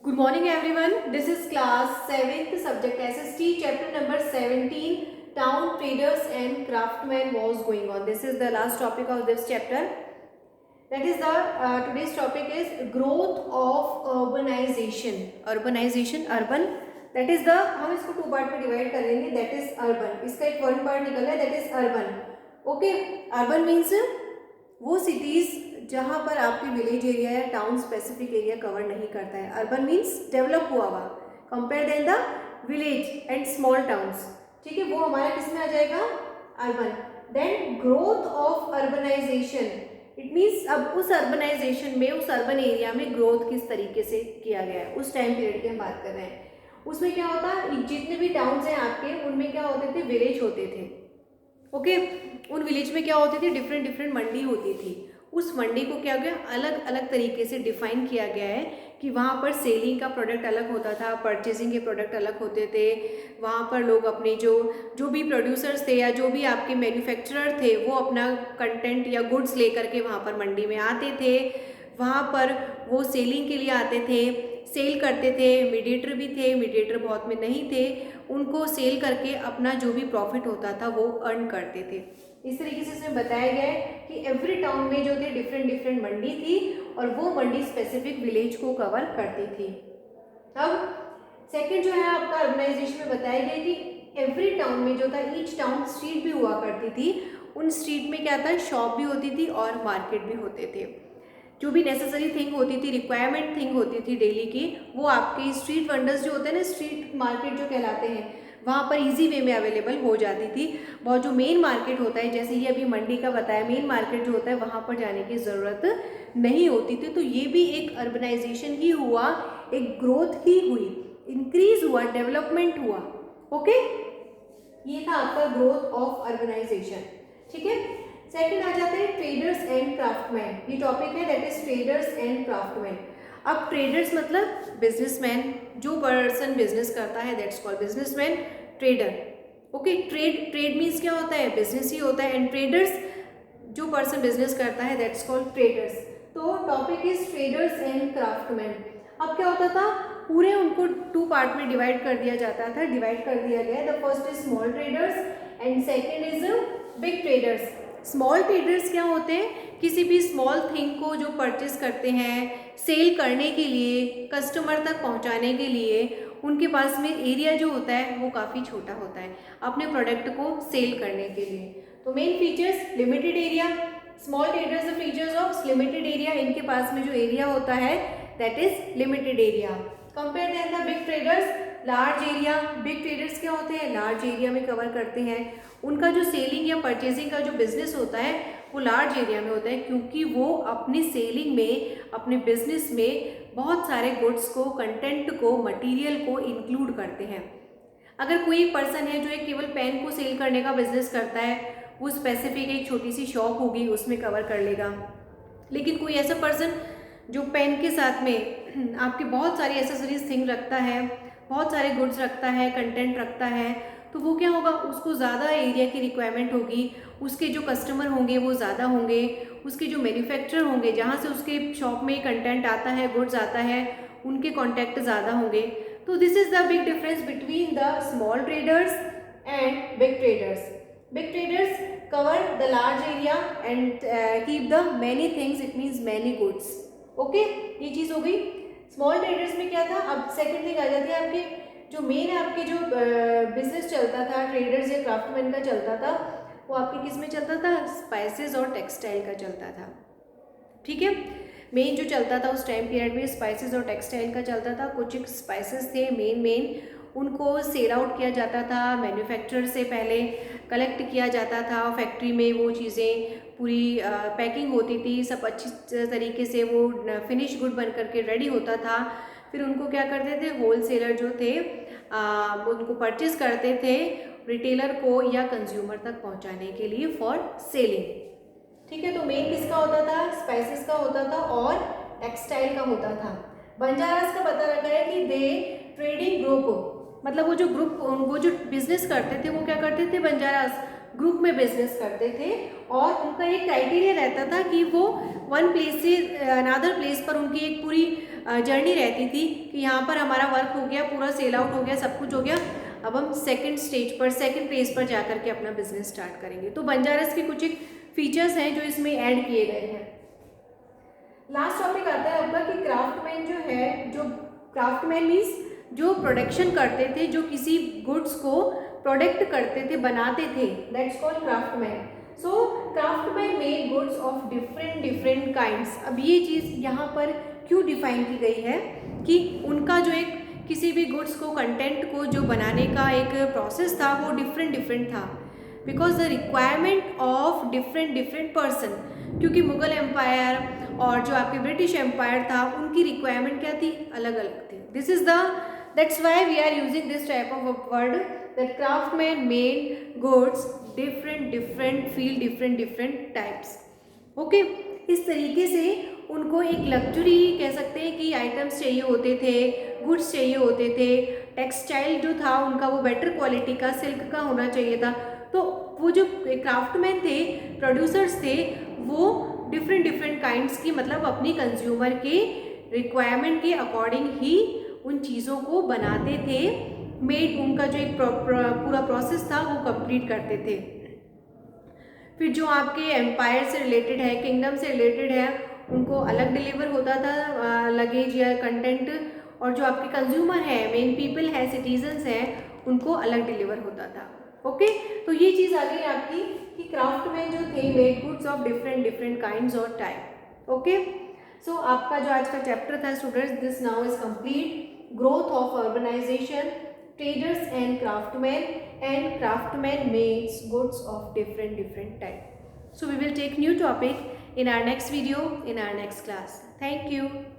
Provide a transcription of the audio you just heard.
Good morning everyone. This is class 7th subject SST chapter number 17 town traders and craftsmen was going on. This is the last topic of this chapter. That is the today's topic is growth of urbanization. Urbanization urban that is the हम इसको two part में divide कर लेंगे. That is urban. इसका एक one part निकल है that is urban. Okay. Urban means वो सिटीज जहाँ पर आपकी विलेज एरिया या टाउन स्पेसिफिक एरिया कवर नहीं करता है. अर्बन मीन्स डेवलप हुआ हुआ compare then the village and small towns. ठीक है, वो हमारा किस में आ जाएगा? Urban. Then growth of urbanization, it means अब उस अर्बनाइजेशन में, उस अर्बन एरिया में ग्रोथ किस तरीके से किया गया है, उस टाइम पीरियड की हम बात कर रहे हैं. उसमें क्या होता है, जितने भी टाउन्स हैं आपके उनमें क्या होते थे, विलेज होते थे. ओके उन विलेज में क्या होती थी, डिफरेंट डिफरेंट मंडी होती थी. उस मंडी को क्या गया, अलग अलग तरीके से डिफाइन किया गया है कि वहाँ पर सेलिंग का प्रोडक्ट अलग होता था, परचेजिंग के प्रोडक्ट अलग होते थे. वहाँ पर लोग अपने जो भी प्रोड्यूसर्स थे या जो भी आपके मैन्युफैक्चरर थे वो अपना कंटेंट या गुड्स लेकर के वहाँ पर मंडी में आते थे. वहाँ पर वो सेलिंग के लिए आते थे, सेल करते थे. मीडिएटर भी थे, मीडिएटर बहुत में नहीं थे. उनको सेल करके अपना जो भी प्रॉफिट होता था वो अर्न करते थे. इस तरीके से इसमें बताया गया है कि एवरी टाउन में जो थे डिफरेंट डिफरेंट मंडी थी और वो मंडी स्पेसिफिक विलेज को कवर करती थी. अब सेकंड जो है आपका अर्बनाइजेशन में बताया गया कि एवरी टाउन में जो था, ईच टाउन स्ट्रीट भी हुआ करती थी. उन स्ट्रीट में क्या था, शॉप भी होती थी और मार्केट भी होते थे. जो भी नेसेसरी थिंग होती थी, रिक्वायरमेंट थिंग होती थी डेली की, वो आपके स्ट्रीट वेंडर्स जो होते हैं ना, स्ट्रीट मार्केट जो कहलाते हैं, वहाँ पर इजी वे में अवेलेबल हो जाती थी. बहुत जो मेन मार्केट होता है, जैसे ये अभी मंडी का बताया, मेन मार्केट जो होता है वहाँ पर जाने की ज़रूरत नहीं होती थी. तो ये भी एक अर्बनाइजेशन ही हुआ, एक ग्रोथ ही हुई, इंक्रीज हुआ, डेवलपमेंट हुआ. ओके ये था आपका ग्रोथ ऑफ अर्बनाइजेशन. ठीक है, सेकंड आ जाते हैं ट्रेडर्स एंड क्राफ्टमैन. ये टॉपिक है that is traders and craftsman. अब ट्रेडर्स मतलब बिजनेसमैन, जो पर्सन बिजनेस करता है that's called businessman. Trader, okay trade means क्या होता है, बिजनेस ही होता है. एंड ट्रेडर्स, जो पर्सन बिजनेस करता है दैट्स कॉल्ड ट्रेडर्स. तो topic is traders and craftsman. अब क्या होता था, पूरे उनको टू पार्ट में डिवाइड कर दिया जाता था, डिवाइड कर दिया गया. The first is small traders and second is big traders. Small traders क्या होते हैं, किसी भी स्मॉल थिंग को जो परचेस करते हैं सेल करने के लिए, कस्टमर तक पहुंचाने के लिए, उनके पास में एरिया जो होता है वो काफ़ी छोटा होता है अपने प्रोडक्ट को सेल करने के लिए. तो main features, limited area. Small traders the features of limited area, इनके पास में जो एरिया होता है that is limited area. Compare then the big traders, large area. Big traders क्या होते हैं, लार्ज एरिया में कवर करते हैं. उनका जो सेलिंग या परचेजिंग का जो बिजनेस होता है वो लार्ज एरिया में होता है, क्योंकि वो अपनी सेलिंग में, अपने बिजनेस में बहुत सारे गुड्स को, कंटेंट को, मटेरियल को इंक्लूड करते हैं. अगर कोई पर्सन है जो एक केवल पेन को सेल करने का बिजनेस करता है, वो स्पेसिफिक एक छोटी सी शॉप होगी उसमें कवर कर लेगा. लेकिन कोई ऐसा पर्सन जो पेन के साथ में आपके बहुत सारी एसेसरीज थिंग रखता है, बहुत सारे गुड्स रखता है, कंटेंट रखता है, तो वो क्या होगा, उसको ज़्यादा एरिया की रिक्वायरमेंट होगी. उसके जो कस्टमर होंगे वो ज़्यादा होंगे, उसके जो मैन्युफैक्चरर होंगे जहाँ से उसके शॉप में कंटेंट आता है, गुड्स आता है, उनके कॉन्टैक्ट ज़्यादा होंगे. तो this is the big difference between the small traders and big traders. Big traders cover the large area and keep the many things, it means many goods. Okay ये चीज़ हो गई. स्मॉल ट्रेडर्स में क्या था, अब सेकेंड थिंग आ जाती है आपके जो मेन आपके जो बिजनेस चलता था ट्रेडर्स या क्राफ्टमैन का चलता था, वो आपके किस में चलता था, स्पाइसेस और टेक्सटाइल का चलता था. ठीक है, मेन जो चलता था उस टाइम पीरियड में स्पाइसेस और टेक्सटाइल का चलता था. कुछ स्पाइसेस थे मेन, उनको सेल आउट किया जाता था, मैन्युफैक्चरर से पहले कलेक्ट किया जाता था, फैक्ट्री में वो चीज़ें पूरी पैकिंग होती थी, सब अच्छी तरीके से वो फिनिश गुड बन करके रेडी होता था. फिर उनको क्या करते थे, होलसेलर जो थे उनको परचेज करते थे रिटेलर को या कंज्यूमर तक पहुंचाने के लिए फॉर सेलिंग. ठीक है, तो मेन किसका होता था, स्पाइसेस का होता था और टेक्सटाइल का होता था. बंजारास का पता लगा है कि दे ट्रेडिंग ग्रुप, मतलब वो जो ग्रुप, वो जो बिजनेस करते थे वो क्या करते थे, बंजारास, ग्रुप में बिजनेस करते थे और उनका एक क्राइटेरिया रहता था कि वो वन प्लेस से अनदर प्लेस पर उनकी एक पूरी जर्नी रहती थी कि यहाँ पर हमारा वर्क हो गया, पूरा सेल आउट हो गया, सब कुछ हो गया, अब हम सेकंड स्टेज पर, सेकंड प्लेस पर जा करके अपना बिजनेस स्टार्ट करेंगे। तो बंजारस के कुछ एक फीचर्स हैं जो इसमें ऐड किए गए हैं। लास्ट टॉपिक आता है आपका कि क्राफ्टमैन जो है, जो क्राफ्टमैन मीन्स जो प्रोडक्शन करते थे, जो किसी गुड्स को प्रोडक्ट करते थे, बनाते थे, that's called craftsman. So craftsman made goods of different kinds. अब ये चीज़ यहाँ पर क्यों डिफाइन की गई है कि उनका जो एक किसी भी गुड्स को, कंटेंट को जो बनाने का एक प्रोसेस था वो डिफरेंट था, because the requirement of different person, क्योंकि मुगल एम्पायर और जो आपके ब्रिटिश एम्पायर था उनकी रिक्वायरमेंट क्या थी, अलग अलग थी। This is the that's why we are using this type of word that craftsman made goods different feel different types. Okay, इस तरीके से उनको एक लग्जरी कह सकते हैं कि आइटम्स चाहिए होते थे, गुड्स चाहिए होते थे, टेक्सटाइल जो था उनका वो बेटर क्वालिटी का, सिल्क का होना चाहिए था। तो वो जो क्राफ्टमैन थे, प्रोड्यूसर्स थे, वो डिफरेंट काइंड्स की, मतलब अपनी कंज्यूमर के रिक्वायरमेंट के अकॉर्डिंग ही उन चीज़ों को बनाते थे। मेड उनका जो एक पूरा प्रोसेस था वो कंप्लीट करते थे। फिर जो आपके एम्पायर से रिलेटेड है, किंगडम से रिलेटेड है, उनको अलग डिलीवर होता था लगेज या कंटेंट, और जो आपके कंज्यूमर है, मेन पीपल है, सिटीजन्स हैं, उनको अलग डिलीवर होता था। ओके, तो ये चीज़ आ गई आपकी कि क्राफ्टमैन जो थे made goods of different kinds और टाइप। ओके, सो आपका जो आज का चैप्टर था students, this now is complete. Growth of urbanization, traders and craftsmen makes goods of different type. So we will take new topic in our next video, in our next class. Thank you.